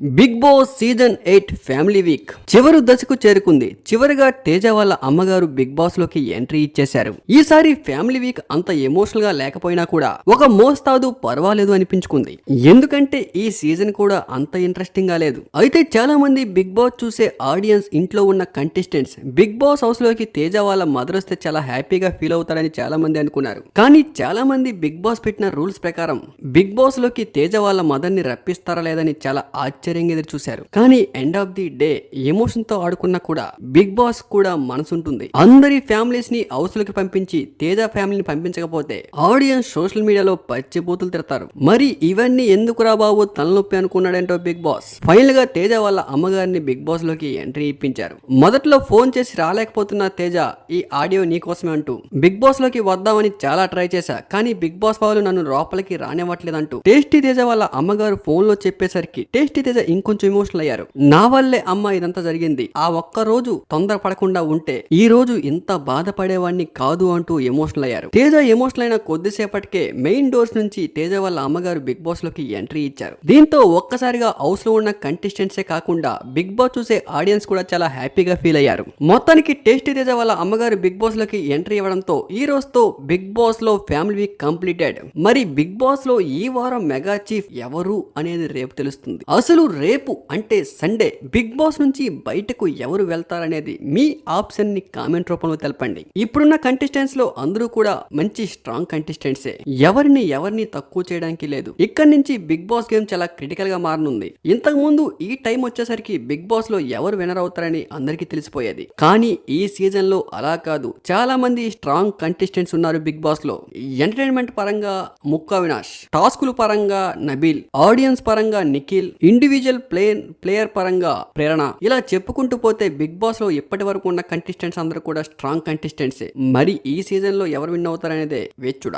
Big Boss season 8 family week చివరి దశకు చేరుకుంది. చివరిగా తేజ వాళ్ళ అమ్మగారు బిగ్ బాస్ లోకి ఎంట్రీ ఇచ్చేశారు. ఈసారి ఫ్యామిలీ వీక్ అంత ఎమోషనల్ గా లేకపోయినా కూడా ఒక మోస్తాదు పర్వాలేదు అనిపించుకుంది. ఎందుకంటే ఈ సీజన్ కూడా అంత ఇంట్రెస్టింగ్ గా లేదు. అయితే చాలా మంది బిగ్ బాస్ చూసే ఆడియన్స్, ఇంట్లో ఉన్న కంటెస్టెంట్స్ బిగ్ బాస్ హౌస్ లోకి తేజ వాళ్ళ మదర్ వస్తే చాలా హ్యాపీగా ఫీల్ అవుతారని చాలా మంది అనుకున్నారు. కానీ చాలా మంది బిగ్ బాస్ పెట్టిన రూల్స్ ప్రకారం బిగ్ బాస్ లోకి తేజ వాళ్ళ మదర్ ని రప్పిస్తారా లేదని చాలా ఆశ్చర్యంగా ఎదురు చూశారు. కానీ end of the day emotion తో ఆడుకున్నా కూడా బిగ్ బాస్ కూడా మనసుంటుంది. అందరి ఫ్యామిలీస్ ని హౌస్ లోకి పంపించి తేజ ఫ్యామిలీని పంపించకపోతే ఆడియన్స్ సోషల్ మీడియాలో పచ్చిబూతులు తిడతారు. మరి ఇవన్నీ ఎందుకు రా బాబు తలనొప్పి అనుకున్నాడేంటో బిగ్ బాస్ ఫైనల్ గా తేజ వాళ్ళ అమ్మగారిని బిగ్ బాస్ లోకి ఎంట్రీ ఇప్పించారు. మొదట్లో ఫోన్ చేసి రాలేకపోతున్న తేజ ఈ ఆడియో నీకోసమే అంటూ బిగ్ బాస్ లోకి వద్దామని చాలా ట్రై చేశా, కానీ బిగ్ బాస్ వాళ్ళు నన్ను లోపలికి రానివ్వట్లేదంటూ టేస్టీ తేజ వాళ్ళ అమ్మగారు ఫోన్ లో చెప్పేసరికి టేస్టీ తేజ ఇంకొంచెం ఎమోషనల్ అయ్యారు. నా వల్లే అమ్మ ఇదంతా జరిగింది, ఆ ఒక్క రోజు తొందర పడకుండా ఉంటే ఈ రోజు ఇంత బాధపడేవాడిని కాదు అంటూ ఎమోషనల్ అయ్యారు. తేజ ఎమోషనల్ అయిన కొద్దిసేపటికే మెయిన్ డోర్స్ నుంచి తేజ వాళ్ళ అమ్మగారు బిగ్ బాస్ లోకి ఎంట్రీ ఇచ్చారు. దీంతో ఒక్కసారిగా హౌస్ లో ఉన్న కంటెస్టెంట్సే కాకుండా బిగ్ బాస్ చూసే ఆడియన్స్ కూడా చాలా హ్యాపీగా ఫీల్ అయ్యారు. మొత్తానికి టేస్టీ తేజ వాళ్ళ అమ్మగారు బిగ్ బాస్ లోకి ఎంట్రీ ఇవ్వడంతో ఈ రోజుతో బిగ్ బాస్ లో ఫ్యామిలీ వీక్ కంప్లీటెడ్. మరి బిగ్ బాస్ లో ఈ వారం మెగా చీఫ్ ఎవరు అనేది రేపు తెలుస్తుంది. అసలు రేపు అంటే సండే బిగ్ బాస్ నుంచి బయటకు ఎవరు వెళ్తారనేది మీ ఆప్షన్ ని కామెంట్ రూపంలో తెలపండి. ఇప్పుడున్న కంటెస్టెంట్స్ లో అందరూ కూడా మంచి స్ట్రాంగ్ కంటెస్టెంట్సే, ఎవరిని తక్కువ చేయడానికి లేదు. ఇక్కడి నుంచి బిగ్ బాస్ గేమ్ చాలా క్రిటికల్ గా మారనుంది. ఇంతకు ముందు ఈ టైం వచ్చేసరికి బిగ్ బాస్ లో ఎవరు వినర్ అవుతారని అందరికీ తెలిసిపోయేది. కానీ ఈ సీజన్ లో అలా కాదు, చాలా మంది స్ట్రాంగ్ కంటెస్టెంట్స్ ఉన్నారు బిగ్ బాస్ లో. ఎంటర్టైన్మెంట్ పరంగా ముక్కా వినాష్, టాస్కుల పరంగా నబీల్, ఆడియన్స్ పరంగా నిఖిల్, ఇండివిజువల్ ప్లేయర్ పరంగా ప్రేరణ, ఇలా చెప్పుకుంటూ పోతే బిగ్ బాస్ లో ఇప్పటి వరకు ఉన్న కంటెస్టెంట్స్ అందరూ కూడా స్ట్రాంగ్ కంటెస్టెంట్సే. మరి ఈ సీజన్ లో ఎవరు విన్ అవుతారనేదే వేచి చూడాలి.